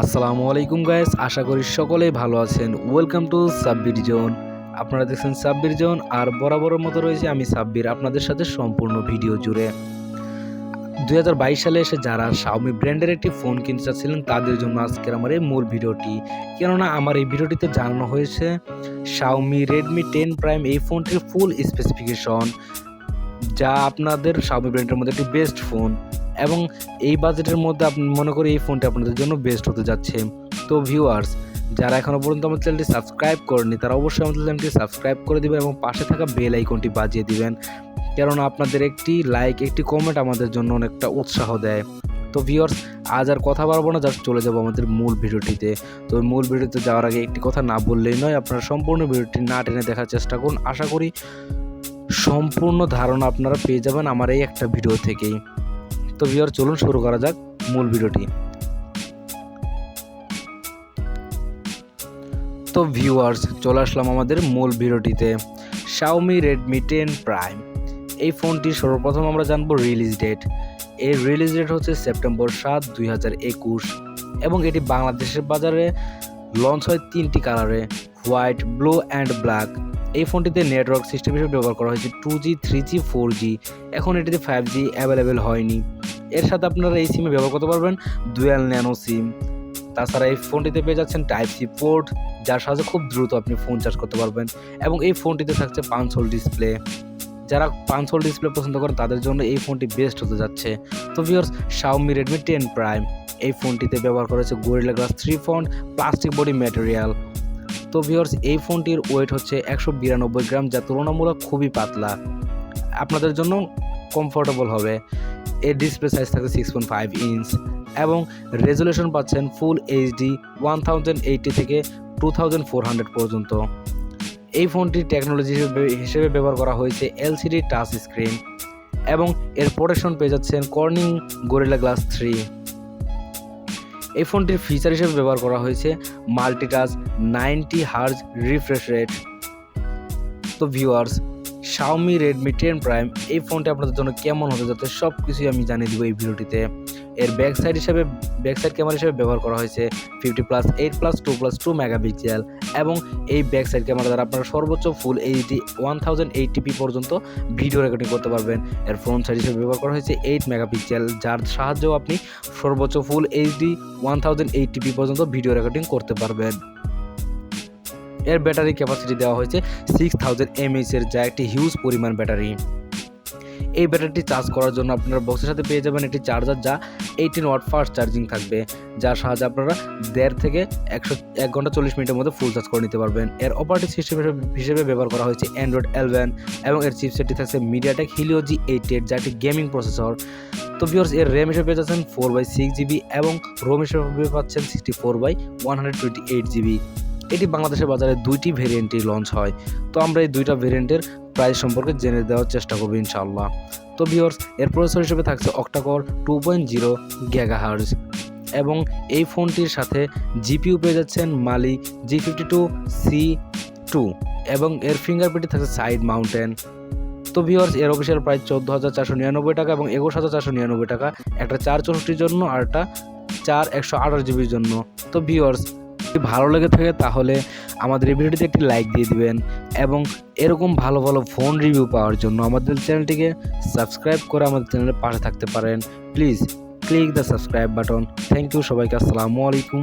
আসসালামু আলাইকুম গাইস, আশা করি সকলেই ভালো আছেন। Welcome to SabbirZone। আপনারা দেখছেন SabbirZone আর বরাবরের মতো রয়েছে আমি সাব্বির আপনাদের সাথে সম্পূর্ণ ভিডিও জুড়ে। 2022 সালে এসে যারা Xiaomi ব্র্যান্ডের একটি ফোন কিনতে চাচ্ছিলেন তাদের জন্য আজকের আমার এই মূল ভিডিওটি। কেননা আমার এই ভিডিওটিতে জানানো হয়েছে Xiaomi Redmi 10 Prime এই ফোনটির ফুল স্পেসিফিকেশন, যা আপনাদের Xiaomi ব্র্যান্ডের মধ্যে একটি বেস্ট ফোন এবং এই বাজেটের মধ্যে আপনি মনে করি এই ফোনটি আপনাদের জন্য বেস্ট হতে যাচ্ছে। তো ভিউয়ার্স, যারা এখনও পর্যন্ত আমার চ্যানেলটি সাবস্ক্রাইব করেনি তারা অবশ্যই আমাদের চ্যানেলটি সাবস্ক্রাইব করে দিবেন এবং পাশে থাকা বেল আইকনটি বাজিয়ে দিবেন, কেননা আপনাদের একটি লাইক একটি কমেন্ট আমাদের জন্য অনেকটা উৎসাহ দেয়। তো ভিউয়ার্স, আজ আর কথা বলবো না, জাস্ট চলে যাবো আমাদের মূল ভিডিওটিতে। তো মূল ভিডিওতে যাওয়ার আগে একটি কথা না বললেই নয়, আপনারা সম্পূর্ণ ভিডিওটি না টেনে দেখার চেষ্টা করুন। আশা করি সম্পূর্ণ ধারণা আপনারা পেয়ে যাবেন আমার এই একটা ভিডিও থেকেই। তো ভিউয়ার, চলুন শুরু করা যাক মূল ভিডিওটি। তো ভিউয়ার্স, চলে আসলাম আমাদের মূল ভিডিওটিতে। Xiaomi Redmi 10 Prime এই ফোনটি সর্বপ্রথম আমরা জানবো রিলিজ ডেট। এর রিলিজ ডেট হচ্ছে সেপ্টেম্বর 7, 2021 এবং এটি বাংলাদেশের বাজারে লঞ্চ হয় তিনটি কালারে, হোয়াইট, ব্লু অ্যান্ড ব্ল্যাক। এই ফোনটিতে নেটওয়ার্ক সিস্টেম হিসেবে ব্যবহার করা হয়েছে 2G, 3G, 4G। এখন এটিতে 5G অ্যাভেলেবেল হয়নি। এর সাথে আপনারা এই সিমে ব্যবহার করতে পারবেন ডুয়াল ন্যানো সিম। তাছাড়া এই ফোনটিতে পেয়ে যাচ্ছেন টাইপ সি পোর্ট, যার সাহায্যে খুব দ্রুত আপনি ফোন চার্জ করতে পারবেন এবং এই ফোনটিতে থাকছে 5 হোল ডিসপ্লে। যারা 5 হোল ডিসপ্লে পছন্দ করেন তাদের জন্য এই ফোনটি বেস্ট হতে যাচ্ছে। তো ভিউয়ার্স, Xiaomi Redmi 10 Prime এই ফোনটিতে ব্যবহার করা হয়েছে gorilla glass 3 font plastic body material. তো ভিউয়ার্স, এই ফোনটির ওয়েট হচ্ছে 192 গ্রাম, যা তুলনামূলক খুবই পাতলা, আপনাদের জন্য কমফোর্টেবল হবে। এর ডিসপ্লে সাইজ থাকে 6.5 ইঞ্চ এবং রেজুলেশন পাচ্ছেন ফুল এইচডি 1080 থেকে 2400 পর্যন্ত। এই ফোনটি টেকনোলজি হিসেবে ব্যবহার করা হয়েছে এলসিডি টাচ স্ক্রিন এবং এর প্রোটেকশন পেয়ে যাচ্ছেন কর্নিং গরিলা গ্লাস 3। এই ফোনটির ফিচার হিসেবে ব্যবহার করা হয়েছে মাল্টিটাচ 90 হার্জ রিফ্রেশ রেট। তো ভিউয়ার্স, Xiaomi Redmi 10 Prime এই ফোনটি আপনাদের জন্য কেমন হতে যাচ্ছে সব কিছুই আমি জানিয়ে দিব এই ভিডিওটিতে। এর ব্যাক সাইড ক্যামেরা হিসেবে ব্যবহার করা হয়েছে 50+8+2+2 মেগাপিক্সেল এবং এই ব্যাক সাইড ক্যামেরা দ্বারা আপনারা সর্বোচ্চ ফুল এইচডি 1080p পর্যন্ত ভিডিও রেকর্ডিং করতে পারবেন। এর ফ্রন্ট সাইড হিসেবে ব্যবহার করা হয়েছে 8 মেগাপিক্সেল, যার সাহায্যেও আপনি সর্বোচ্চ ফুল এইচডি 1080p পর্যন্ত ভিডিও রেকর্ডিং করতে পারবেন। এর ব্যাটারি ক্যাপাসিটি দেওয়া হয়েছে 6000 mAh এর, যা একটি হিউজ পরিমাণ ব্যাটারি। এই ব্যাটারিটি চার্জ করার জন্য আপনারা বক্সের সাথে পেয়ে যাবেন একটি চার্জার, যা 18 ওয়াট ফাস্ট চার্জিং থাকবে, যার সাহায্যে আপনারা 1.5 থেকে 1 ঘন্টা 40 মিনিটের মধ্যে ফুল চার্জ করে নিতে পারবেন। এর অপারেটিং সিস্টেম হিসেবে ব্যবহার করা হয়েছে Android 11 এবং এর চিপসেটটি থাকছে MediaTek Helio G88, যা একটি গেমিং প্রসেসর। তো ভিউয়ার্স, এর RAM হিসেবে পেয়ে যাচ্ছেন 4/6GB এবং ROM হিসেবে পাচ্ছেন 64/128GB। এটি বাংলাদেশের বাজারে দুইটি ভেরিয়েন্টই লঞ্চ হয়। তো আমরা এই দুইটা ভেরিয়েন্টের প্রাইস সম্পর্কে জেনে দেওয়ার চেষ্টা করব ইনশাআল্লাহ। তো ভিউয়ার্স, এর প্রসেসর হিসেবে থাকছে অক্টাকোর 2.0 GHz এবং এই ফোনটির সাথে জিপিইউ পেয়ে যাচ্ছেন মালি G52C2 এবং এর ফিঙ্গারপ্রিন্টে থাকছে সাইড মাউন্টেন। তো ভিউয়ার্স, এর অফিসিয়াল প্রাইস 14,499 টাকা এবং 21,499 টাকা, একটা 464 জন্য আর একটা 128GB জন্য। তো ভিউয়ার্স, যদি ভালো লেগে থাকে তাহলে আমাদের এই ভিডিওটিতে একটি লাইক দিয়ে দিবেন এবং এরকম ভালো ভালো ফোন রিভিউ পাওয়ার জন্য আমাদের চ্যানেলটিকে সাবস্ক্রাইব করে আমাদের চ্যানেলের পাশে থাকতে পারেন। Please click the subscribe button. Thank you সবাইকে, আসসালামু আলাইকুম।